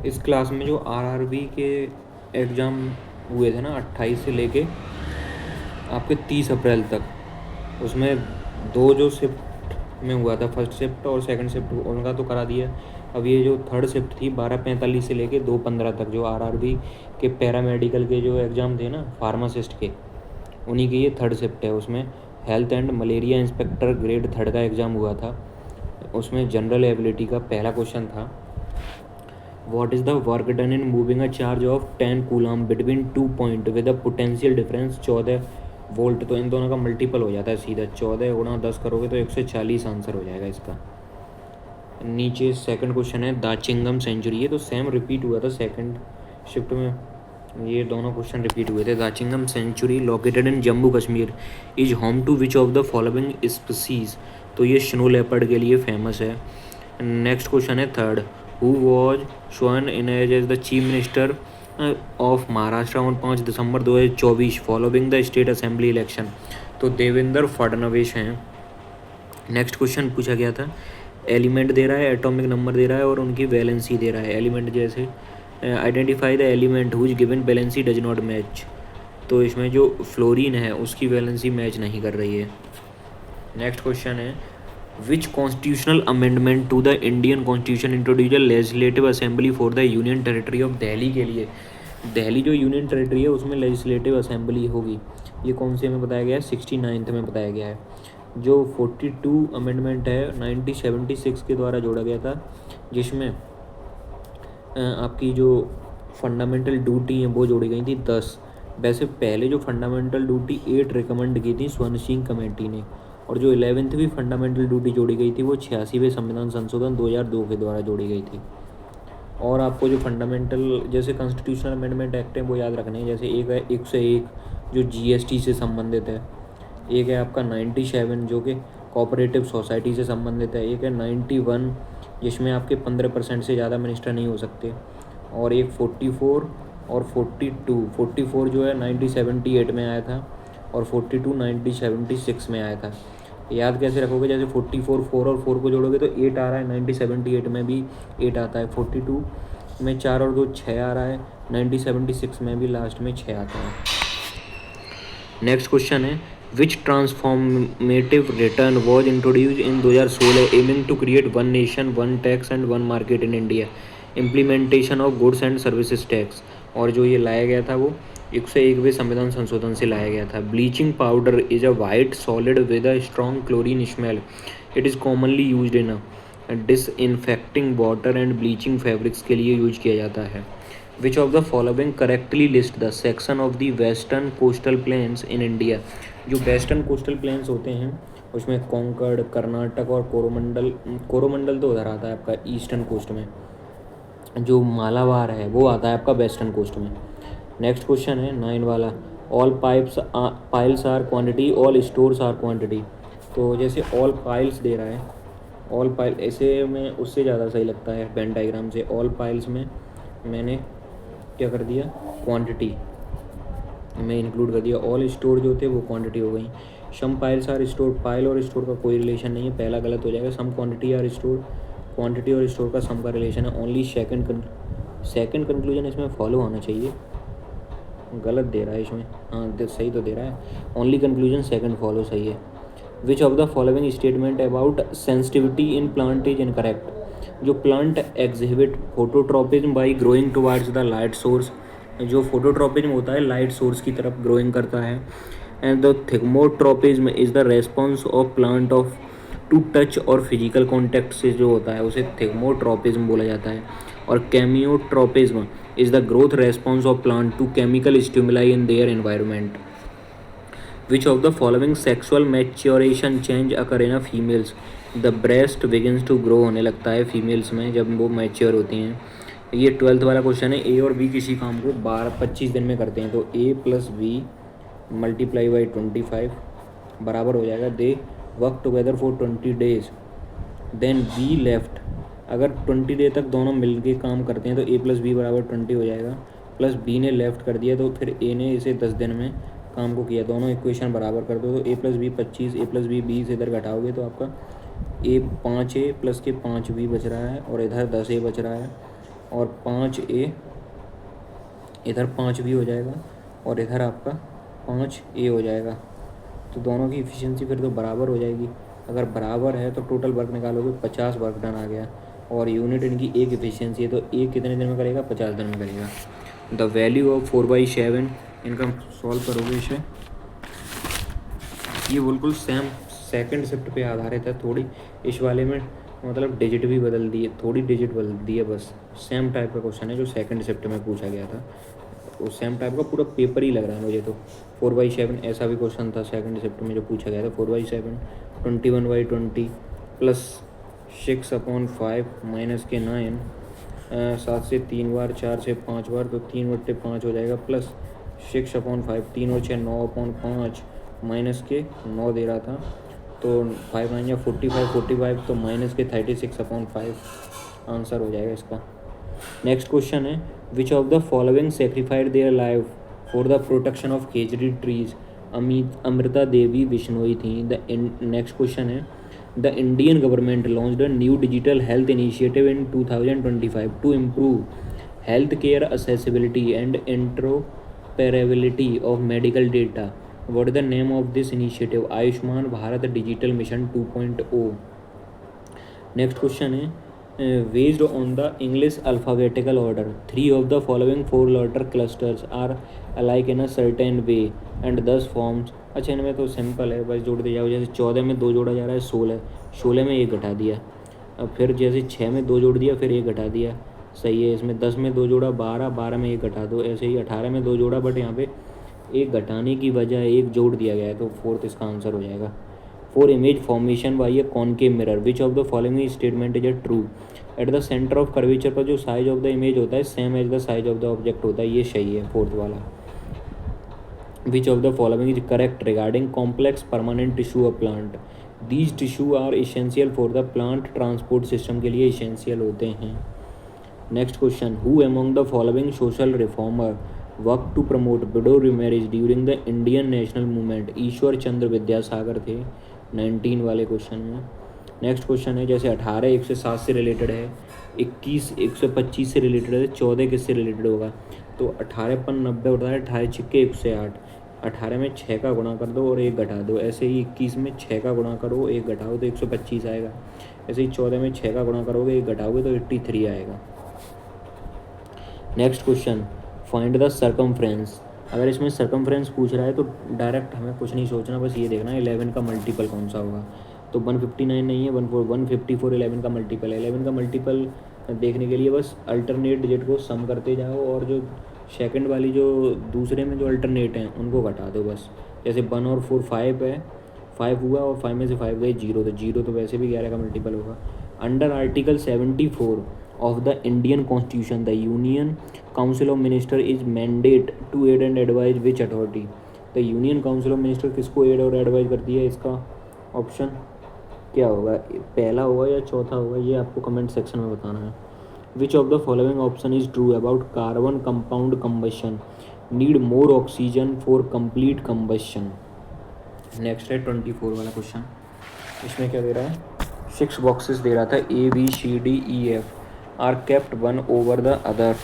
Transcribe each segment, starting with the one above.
इस क्लास में जो आरआरबी के एग्ज़ाम हुए थे ना 28 से लेके आपके 30 अप्रैल तक, उसमें दो जो शिफ्ट में हुआ था, फर्स्ट शिफ्ट और सेकंड शिफ्ट, उनका तो करा दिया। अब ये जो थर्ड शिफ्ट थी 12:45 से लेके 2:15 तक, जो आरआरबी के पैरामेडिकल के जो एग्ज़ाम थे ना फार्मासिस्ट के, उन्हीं की ये थर्ड शिफ्ट है। उसमें health and malaria inspector grade third का एग्ज़ाम हुआ था। उसमें जनरल एबिलिटी का पहला क्वेश्चन था, what is the work done in moving a charge of 10 coulomb between 2 point with a potential difference 14 volt. तो इन दोनों का मल्टीपल हो जाता है सीधा, 14 गुणा 10 करोगे तो 140 आंसर हो जाएगा इसका। नीचे सेकंड क्वेश्चन है दाचिंगम सेंचुरी, ये तो सेम रिपीट हुआ था सेकंड शिफ्ट में, ये दोनों क्वेश्चन रिपीट हुए थे। Dachigam sanctuary located in Jammu Kashmir is home to which of the following species. तो ये स्नो लेपर्ड के लिए फेमस है। नेक्स्ट क्वेश्चन है third, who was sworn in as the chief minister of Maharashtra on 5 December 2024 following the state assembly election. तो देवेंद्र फडणवीस हैं। Next question पूछा गया था, एलिमेंट दे रहा है, एटॉमिक नंबर दे रहा है और उनकी वैलेंसी दे रहा है। एलिमेंट जैसे identify the element whose given valency does not match. तो इसमें जो फ्लोरीन है उसकी वैलेंसी मैच नहीं कर रही है। नेक्स्ट क्वेश्चन है, which constitutional amendment to the Indian constitution introduce legislative assembly for the union territory of Delhi के लिए। दिल्ली जो यूनियन टेरिटरी है उसमें लेजिस्लेटिव असेंबली होगी, ये कौन से में बताया गया है, 69th में बताया गया है। जो 42 अमेंडमेंट है 1976 के द्वारा जोड़ा गया था, जिसमें आपकी जो फंडामेंटल ड्यूटी हैं वो जोड़ी गई थी 10। वैसे पहले जो फंडामेंटल ड्यूटी 8 रिकमेंड की थी स्वर्ण सिंह कमेटी ने, और जो 11वीं फंडामेंटल ड्यूटी जोड़ी गई थी वो 86वें संविधान संशोधन 2002 के द्वारा जोड़ी गई थी। और आपको जो फंडामेंटल जैसे कॉन्स्टिट्यूशनल अमेंडमेंट एक्ट है वो याद रखने हैं, जैसे एक है 101 जो जीएसटी से संबंधित है, एक है आपका 97 जो कि कोऑपरेटिव सोसाइटी से संबंधित है, एक है 91 जिसमें आपके 15% से ज़्यादा मिनिस्टर नहीं हो सकते, और एक 44 और 42। 44 जो है 1978 में आया था और 42 1976 में आया था। याद कैसे रखोगे, जैसे 44 4 और 4 को जोड़ोगे तो 8 आ रहा है, 1978 में भी 8 आता है, 42 में 4 और 2 6 आ रहा है, 1976 में भी लास्ट में 6 आता है। नेक्स्ट क्वेश्चन है, which transformative return was introduce in 2016 aiming to create one nation one tax and one market in India, implementation of goods and services tax. और जो ये लाया गया था वो 101वें संविधान संशोधन से लाया गया था। Bleaching powder is a white solid with a strong chlorine smell, it is commonly used in disinfecting water and bleaching fabrics के लिए यूज किया जाता है। Which of the following correctly list the section of the western coastal planes in India. जो western coastal planes होते हैं उसमें कोंकण, कर्नाटक और कोरोमंडल, कोरोमंडल तो उधर आता है आपका ईस्टर्न कोस्ट में, जो मालाबार है वो आता है आपका वेस्टर्न कोस्ट में। नेक्स्ट क्वेश्चन है 9 वाला, all piles are quantity, all stores are quantity. तो जैसे ऑल पाइल्स दे रहा है, ऑल पाइल ऐसे में उससे ज़्यादा सही लगता है वेन डायग्राम से। ऑल पाइल्स में मैंने क्या कर दिया, क्वांटिटी में इंक्लूड कर दिया। ऑल स्टोर जो थे वो क्वांटिटी हो गई। Some piles are store, pile और स्टोर का कोई रिलेशन नहीं है, पहला गलत हो जाएगा। Some quantity are store, quantity और स्टोर का सम का रिलेशन है। ओनली सेकंड कंक्लूजन इसमें फॉलो होना चाहिए, गलत दे रहा है इसमें, हाँ सही तो दे रहा है, ओनली कंक्लूजन सेकंड फॉलो सही है। Which of the following statement about sensitivity in plant is incorrect. जो plant exhibit phototropism by growing towards the light source, जो फोटोट्रोपिज्म होता है लाइट सोर्स की तरफ ग्रोइंग करता है। And the thigmotropism is the response of plant of to touch और physical contact से जो होता है उसे थिग्मोट्रोपिज्म बोला जाता है। और chemotropism is the growth response of plant to chemical stimuli in their environment. Which of the following sexual maturation change occur in females. The breast begins to grow होने लगता है फीमेल्स में जब वो मैच्योर होती हैं। ये 12th वाला क्वेश्चन है, ए और बी किसी काम को 25 दिन में करते हैं तो A plus B multiply by 25 बराबर हो जाएगा they work together for 20 days then B left. अगर 20 डे तक दोनों मिलके काम करते हैं तो ए प्लस बी बराबर 20 हो जाएगा, प्लस बी ने लेफ्ट कर दिया तो फिर ए ने इसे 10 दिन में काम को किया, दोनों इक्वेशन बराबर कर दो तो A plus B 25, A plus B से इधर घटाओगे तो आपका ए 5 ए प्लस के 5 बी बच रहा है और इधर 10 ए बच रहा है। और 5A, इधर 5B हो जाएगा और इधर आपका 5A हो जाएगा। तो दोनों की इफ़िशियंसी फिर तो बराबर हो जाएगी। अगर बराबर है तो टोटल वर्क निकालोगे 50 वर्क डन आ गया, और यूनिट इनकी एक इफ़िशियंसी है, तो एक कितने दिन में करेगा, 50 दिन में करेगा। द वैल्यू ऑफ 4/7, इनका सॉल्व करोगे इसे, ये बिल्कुल सेम सेकंड शिफ्ट पे आधारित है। थोड़ी इस वाले में मतलब डिजिट भी बदल दिए, थोड़ी डिजिट बदल दी है बस। सेम टाइप का क्वेश्चन है जो सेकंड शिफ्ट में पूछा गया था, वो सेम टाइप का पूरा पेपर ही लग रहा है मुझे तो। 4/7 ऐसा भी क्वेश्चन था सेकंड शिफ्ट में जो पूछा गया था, 4/7, 21/20 प्लस 6/5 माइनस के 9, 7 से 3 बार, 4 से 5 बार, तो 3/5 हो जाएगा, प्लस 6/5, 3 और 6 9/5 माइनस के 9 दे रहा था, तो 5 9 या 45 तो माइनस के 36/5 आंसर हो जाएगा इसका। नेक्स्ट क्वेश्चन है, which of the following sacrificed their life for the protection of khejri trees. Amrita Devi Bishnoi थी। द नेक्स्ट क्वेश्चन है, the Indian government launched a new digital health initiative in 2025 to improve health care accessibility and interoperability of medical data. What is the name of this initiative? Ayushman Bharat digital mission 2.0। Next question है, based on the English alphabetical order 3 of the following 4 letter clusters are alike in a certain way and 10 forms. अच्छा, इनमें तो simple है, बस जोड़ दिया जाओ। जैसे 14 में 2 जोड़ा जा रहा है, 16 में 1 घटा दिया। अब फिर जैसे 6 में 2 जोड़ दिया, फिर 1 घटा दिया, सही है। इसमें 10 में 2 जोड़ा 12, 12 में 1 घटा दो, ऐसे ही 18 में 2 जोड़ा, बट यहाँ पे 1 घटाने की वजह 1 जोड़ दिया गया है, तो फोर्थ इसका आंसर हो जाएगा। For image formation by a concave mirror which of the following statement is a true. At the centre of curvature पर जो साइज ऑफ द इमेज होता है same as the size of the object होता है, ये सही है fourth वाला। Which of the following is correct regarding complex permanent tissue of plant. These tissue are essential for the plant transport system के लिए इसेंशियल होते हैं। Next question, who among the following social reformer work to promote widow marriage during the Indian national movement. Ishwar Chandra Vidyasagar थे 19 वाले question में। Next question है, जैसे 18 1 से 7 से रिलेटेड है, 21 1 से 25 से रिलेटेड है, 14 किससे रिलेटेड होगा, तो 18 पर 90 होता है, 18 छिक्के 108, 18 में 6 का गुणा कर दो और 1 घटा दो, ऐसे ही 21 में 6 का गुणा करो 1 घटाओ तो 125 आएगा, ऐसे ही 14 में 6 का गुणा करोगे 1 घटाओगे तो 83 आएगा। Next question, find the circumference. अगर इसमें सर्कमफ्रेंस पूछ रहा है तो डायरेक्ट हमें कुछ नहीं सोचना, बस ये देखना है 11 का मल्टीपल कौन सा होगा, तो 159 नहीं है, 154 11 का मल्टीपल है। 11 का मल्टीपल देखने के लिए बस अल्टरनेट डिजिट को सम करते जाओ और जो सेकंड वाली जो दूसरे में जो अल्टरनेट हैं उनको घटा दो बस। जैसे 1 और 4 5 है, 5 हुआ और 5 में से 5 गए 0, तो 0 तो वैसे भी 11 का मल्टीपल होगा। Under article 74 of the Indian Constitution, the Union Council of Minister is mandate to aid and advise which authority? The Union Council of Minister किसको aid और advise करती है, इसका ऑप्शन क्या होगा, पहला होगा या चौथा होगा, ये आपको कमेंट सेक्शन में बताना है। Which of the following option is true about carbon compound combustion need more oxygen for complete combustion? Next है 24 वाला क्वेश्चन। इसमें क्या दे रहा है, 6 बॉक्सेस दे रहा था, A B C D E F are kept one over the other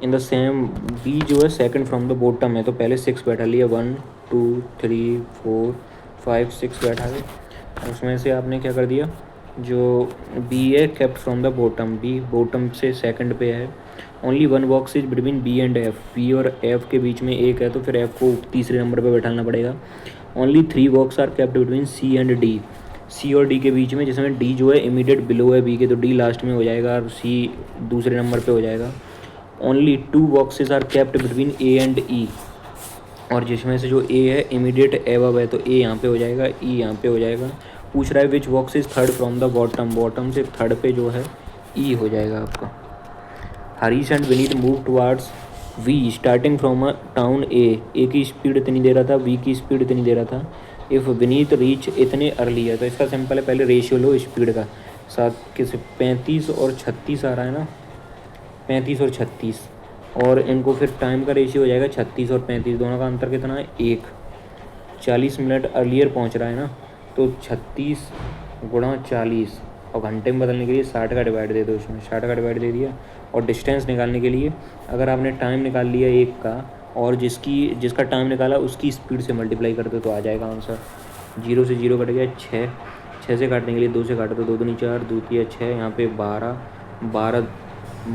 in the same. B जो है सेकंड फ्रॉम द बॉटम है, तो पहले 6 बैठा लिया, 1 2 3 4 5 6 बैठा लिया। उसमें से आपने क्या कर दिया, जो बी है kept from the bottom, B bottom से सेकंड पे है। Only 1 box is between B and F, B और एफ के बीच में 1 है, तो फिर एफ को तीसरे नंबर पे बैठाना पड़ेगा। Only 3 box are kept between C and D, C और डी के बीच में, जिसमें डी जो है इमीडिएट बिलो है बी के, तो डी लास्ट में हो जाएगा और सी दूसरे नंबर पे हो जाएगा। Only 2 boxes are kept between A and E, और जिसमें से जो ए है इमीडिएट एबव है, तो ए यहाँ पे हो जाएगा, ई यहाँ पे हो जाएगा। पूछ रहा है which box is third from the bottom, bottom से थर्ड पे जो है ई हो जाएगा आपका। Harish and Vineet move towards V starting from a town A की स्पीड इतनी दे रहा था, वी की स्पीड इतनी दे रहा था। इफ़ विनीत रीच इतने अर्ली है, तो इसका सिंपल है, पहले रेशियो लो स्पीड का, साथ किस 35 और 36 आ रहा है ना, 35 और 36, और इनको फिर टाइम का रेशियो हो जाएगा 36 और 35, दोनों का अंतर कितना है 1, 40 मिनट अर्लियर पहुंच रहा है ना, तो 36 गुणा 40 और घंटे में बदलने के लिए 60 का डिवाइड दे दो, इसमें 60 का डिवाइड दे दिया। और डिस्टेंस निकालने के लिए अगर आपने टाइम निकाल लिया 1 का और जिसका टाइम निकाला उसकी स्पीड से मल्टीप्लाई कर दो तो आ जाएगा आंसर। 0 से 0 कट गया 6, 6 से काटने के लिए 2 से काटा तो 2 दूनी 4, 2 तिया 6, यहाँ पे 12, 12,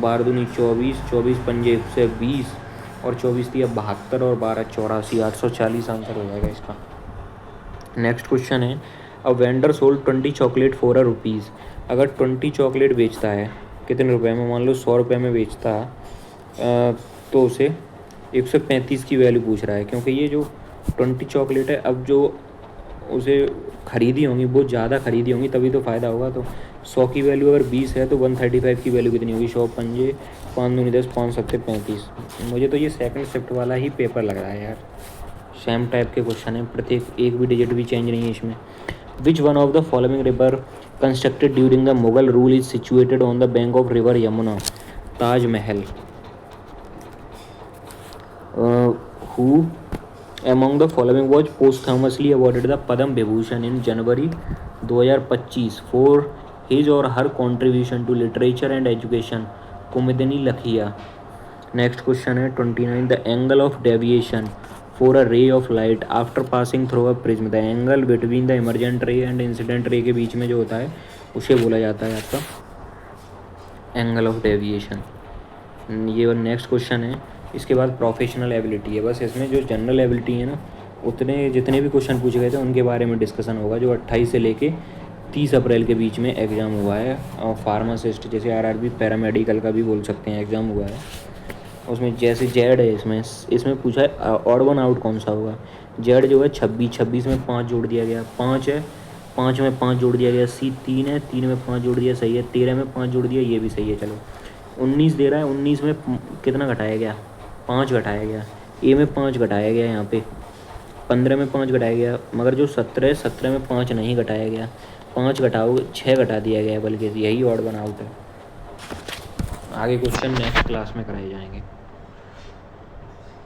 12 दूनी 24, 24 पंजे से 20 और 24 तिया 72 और 12 84, 840 आंसर हो जाएगा इसका। नेक्स्ट क्वेश्चन है, a vendor sold 20 chocolate for ₹1। अगर 20 चॉकलेट बेचता है कितने रुपए में, मान लो 100 रुपये में बेचता है तो उसे 135 की वैल्यू पूछ रहा है, क्योंकि ये जो 20 चॉकलेट है अब जो उसे खरीदी होंगी वो ज़्यादा खरीदी होंगी तभी तो फ़ायदा होगा। तो 100 की वैल्यू अगर 20 है तो 135 की वैल्यू कितनी होगी, 100 पंजे 5 दूनी 10, 5 सत्ते 35। मुझे तो ये सेकंड शिफ्ट वाला ही पेपर लग रहा है यार, सेम टाइप के क्वेश्चन है, प्रत्येक एक भी डिजिट भी चेंज नहीं है इसमें। Which one of the following river constructed during the Mughal rule is situated on the bank of river Yamuna. Taj Mahal. Who among the following was posthumously awarded the Padam Vibhushan in January 2025 for his or her contribution to literature and education? Kumudini Lakhiya. Next question है 29, the angle of deviation for a ray of light after passing through a prism, the angle between the emergent ray and incident ray के बीच में जो होता है उसे बोला जाता है आपका एंगल ऑफ डेविएशन। ये नेक्स्ट क्वेश्चन है। इसके बाद प्रोफेशनल एबिलिटी है, बस इसमें जो जनरल एबिलिटी है ना उतने जितने भी क्वेश्चन पूछे गए थे उनके बारे में डिस्कशन होगा, जो 28 से लेके 30 अप्रैल के बीच में एग्ज़ाम हुआ है। और फार्मासिस्ट जैसे RRB पैरामेडिकल का भी बोल सकते हैं एग्ज़ाम हुआ है, उसमें जैसे जेड है इसमें पूछा है ऑड वन आउट कौन सा होगा। जेड जो है 26 में 5 जोड़ दिया गया, 5 है 5 में 5 जोड़ दिया गया, सी 3 है 3 में 5 जोड़ दिया सही है, 13 में 5 जोड़ दिया ये भी सही है। चलो 19 दे रहा है, 19 में कितना घटाया गया, 5 घटाया गया, ए में 5 घटाया गया, यहाँ पे 15 में 5 घटाया गया, मगर जो 17 है 17 में 5 नहीं घटाया गया, 5 घटाओ 6 घटा दिया गया, बल्कि यही ऑड वन आउट है। आगे क्वेश्चन नेक्स्ट क्लास में कराए जाएंगे।